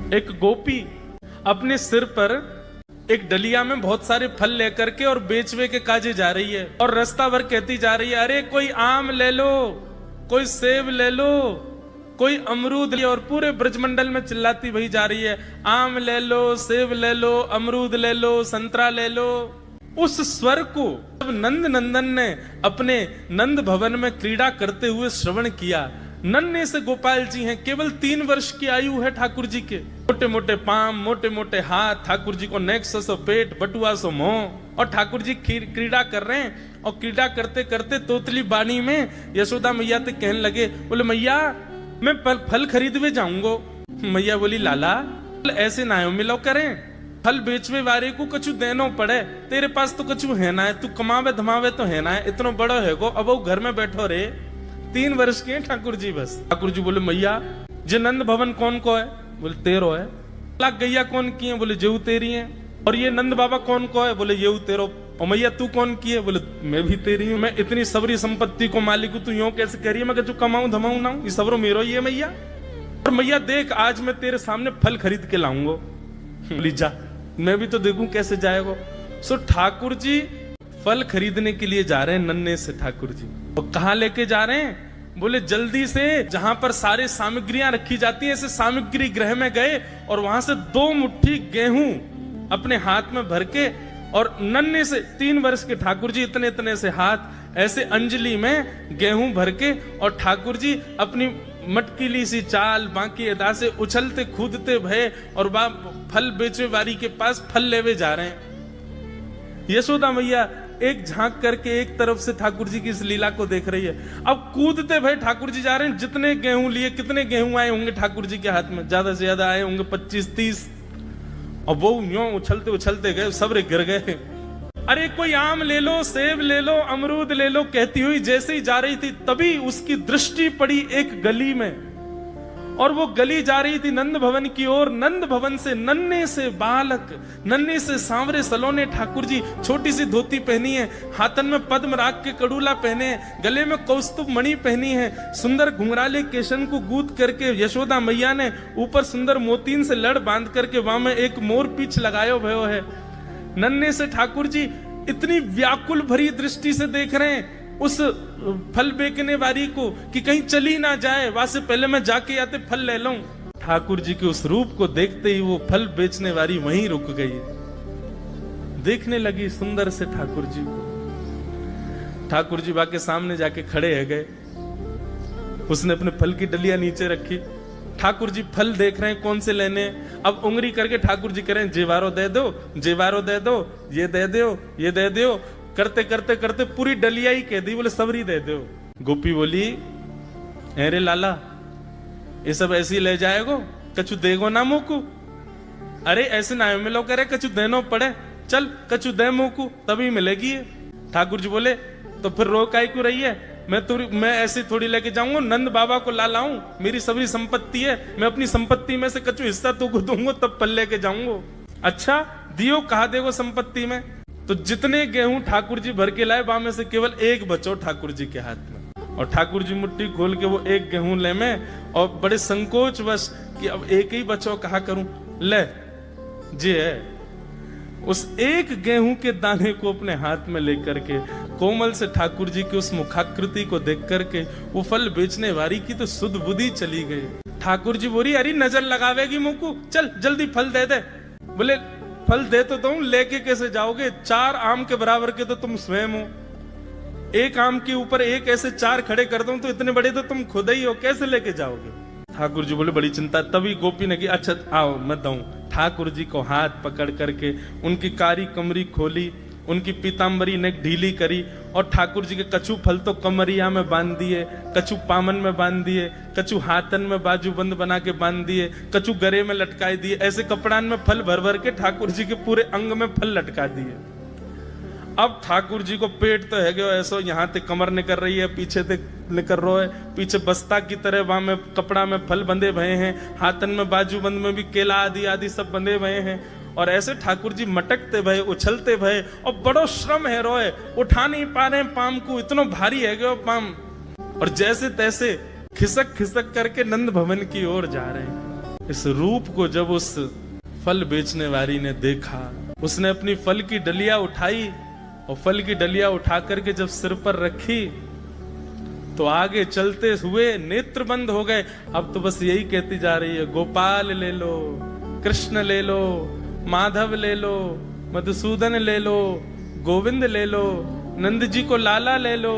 एक गोपी अपने सिर पर एक डलिया में बहुत सारे फल लेकर के और बेचवे के काजे जा रही है और रास्ता भर कहती जा रही है, अरे कोई आम ले लो, कोई सेब ले लो, कोई अमरूद ले। और पूरे ब्रजमंडल में चिल्लाती वही जा रही है, आम ले लो, सेब ले लो, अमरूद ले लो, संतरा ले लो। उस स्वर को जब नंद नंदन ने अपने नंद भवन में क्रीड़ा करते हुए श्रवण किया, नन्हे से गोपाल जी हैं, केवल 3 वर्ष की आयु है ठाकुर जी के, मोटे मोटे पाम, मोटे मोटे हाथ, ठाकुर जी को नेक्स्ट सो पेट, बटुआ सो मुंह, और ठाकुर जी क्रीड़ा कर रहे हैं। और क्रीड़ा करते करते तोतली बानी में यशोदा मैया ते कहने लगे, बोले मैया मैं फल खरीदवे जाऊंगा। मैया बोली लाला ऐसे ना मिलो करें, फल बेचवे वाले को कछु देनो पड़े, तेरे पास तो कछु है ना है, तू कमावे धमावे तो है ना है, इतना बड़ो है गो, अब वो घर में बैठो रे, 3 वर्ष के ठाकुर जी बस। ठाकुर जी बोले मैया जे नंद भवन कौन को है? बोले तेरो है। लाख गैया कौन की है? बोले जेऊ तेरी है। और ये नंद बाबा कौन को है? बोले येऊ तेरो। और मैया तू कौन की है? बोले मैं भी तेरी हूँ। मैं इतनी सबरी संपत्ति को मालिक हूँ, तू यूं कैसे कह रही है? मैं जो कमाऊं धमाऊं ना, ये सबरो मेरो ही है मैया। और मैया देख आज मैं तेरे सामने फल खरीद के लाऊंगा। बोली जा, मैं भी तो देखूं कैसे जाएगा। सो ठाकुर जी फल खरीदने के लिए जा रहे हैं नन्हे से ठाकुर जी। और कहाँ लेके जा रहे हैं? बोले जल्दी से जहां पर सारे सामग्रियां रखी जाती हैं, ऐसे सामग्री गृह में गए और वहां से 2 मुट्ठी गेहूं अपने हाथ में भर के, और नन्हे से 3 वर्ष के ठाकुर जी इतने इतने से हाथ ऐसे अंजलि में गेहूं भर के, और ठाकुर जी अपनी मटकीली सी चाल बाकी अदा से उछलते कूदते भय और फल बेचने वाली के पास फल लेवे जा रहे हैं। यशोदा मैया एक झांक करके एक तरफ से ठाकुर जी की इस लीला को देख रही है। अब कूदते भाई ठाकुर जी जा रहे हैं, जितने गेहूं लिए, कितने गेहूं आए होंगे ठाकुर जी के हाथ में? ज्यादा से ज्यादा आए होंगे 25-30। और वो यूं उछलते उछलते गए, सब गिर गए। अरे कोई आम ले लो, सेब ले लो, अमरूद ले लो कहती हुई जैसे ही जा रही थी, तभी उसकी दृष्टि पड़ी एक गली में, और वो गली जा रही थी नंद भवन की ओर। नंद भवन से नन्हे से बालक, नन्हे से सांवरे सलोने ठाकुर जी, छोटी सी धोती पहनी है, हाथन में पद्म राग के कड़ूला पहने हैं, गले में कौस्तुभ मणि पहनी है, सुंदर घुंघराले केशन को गूंथ करके यशोदा मैया ने ऊपर सुंदर मोतीन से लड़ बांध करके वहां में एक मोर पीछ लगायो भयो है। नन्हे से ठाकुर जी इतनी व्याकुल भरी दृष्टि से देख रहे हैं उस फल बेचने वाली को कि कहीं चली ना जाए, वहां से पहले मैं जाके आते फल ले लूं। ठाकुर जी के उस रूप को देखते ही वो फल बेचने वाली वहीं रुक गई, देखने लगी सुंदर से ठाकुर जी को। ठाकुर जी बाके सामने जाके खड़े है गए, उसने अपने फल की डलिया नीचे रखी। ठाकुर जी फल देख रहे हैं कौन से लेने। अब उंगली करके ठाकुर जी करें, जेवारो दे दो, जेवारो दे दो, ये दे दो, ये दे दो, करते करते करते पूरी डलिया ही कह दी। बोले सबरी दे दो। गोपी बोली अरे लाला ये सब ऐसे ही ले जाएगो, कछु देगो ना मोकू? अरे ऐसे ना मिलो करे, कछु देनो पड़े, चल कछु दे मोकू तभी मिलेगी। ठाकुर जी बोले तो फिर रो काहे क्यों रही है? मैं ऐसे थोड़ी लेके जाऊंगा, नंद बाबा को ला लाऊं, मेरी सभी संपत्ति है, मैं अपनी संपत्ति में से कछु हिस्सा तुमको दूंगा तब फल लेके जाऊंगा। अच्छा दियो, कहा देगो संपत्ति में? तो जितने गेहूं ठाकुर जी भर के लाए, वहां में से केवल एक बचो ठाकुर जी के हाथ में। और ठाकुर जी मुट्ठी खोल के वो एक गेहूं ले में, और बड़े संकोच वश कि अब एक ही बचो, कहा करूं, ले जे है। उस एक गेहूं के दाने को अपने हाथ में लेकर के कोमल से ठाकुर जी की उस मुखाकृति को देख करके वो फल बेचने वाली की तो सुध बुद्धि चली गई। ठाकुर जी बोली अरे नजर लगावेगी मुझको, चल जल्दी फल दे दे। बोले फल दे तो तुम, लेके कैसे जाओगे? 4 आम के बराबर के तो तुम स्वयं हो, एक आम के ऊपर एक ऐसे 4 खड़े कर दूं तो इतने बड़े तो तुम खुद ही हो, कैसे लेके जाओगे? ठाकुर जी बोले बड़ी चिंता। तभी गोपी ने की अच्छा आओ मैं दूं। ठाकुर जी को हाथ पकड़ करके उनकी कारी कमरी खोली, उनकी पीताम्बरी ने ढीली करी, और ठाकुर जी के कछु फल तो कमरिया में बांध दिए, कछु पामन में बांध दिए, कछु हाथन में बाजू बंद बना के बांध दिए, कछु गरे में लटकाई दिए। ऐसे कपड़ान में फल भर भर के ठाकुर जी के पूरे अंग में फल लटका दिए। अब ठाकुर जी को पेट तो है गयो ऐसो, यहाँ ते कमर निकल रही है, पीछे ते निकल रहा है, पीछे बस्ता की तरह वहां में कपड़ा में फल बंधे भये हैं, हाथन में बाजू बंद में भी केला आदि आदि सब बंधे भये हैं। और ऐसे ठाकुर जी मटकते भये, उछलते भये, और बड़ो श्रम है रोए, उठा नहीं पा रहे पाम को, इतना भारी है गयो पाम। और जैसे तैसे खिसक खिसक करके नंद भवन की ओर जा रहे हैं। इस रूप को जब उस फल बेचने वाली ने देखा, उसने अपनी फल की डलिया उठाई और फल की डलिया उठा करके जब सिर पर रखी तो आगे चलते हुए नेत्र बंद हो गए। अब तो बस यही कहती जा रही है, गोपाल ले लो, कृष्ण ले लो, माधव ले लो, मधुसूदन ले लो, गोविंद ले लो, नंद जी को लाला ले लो।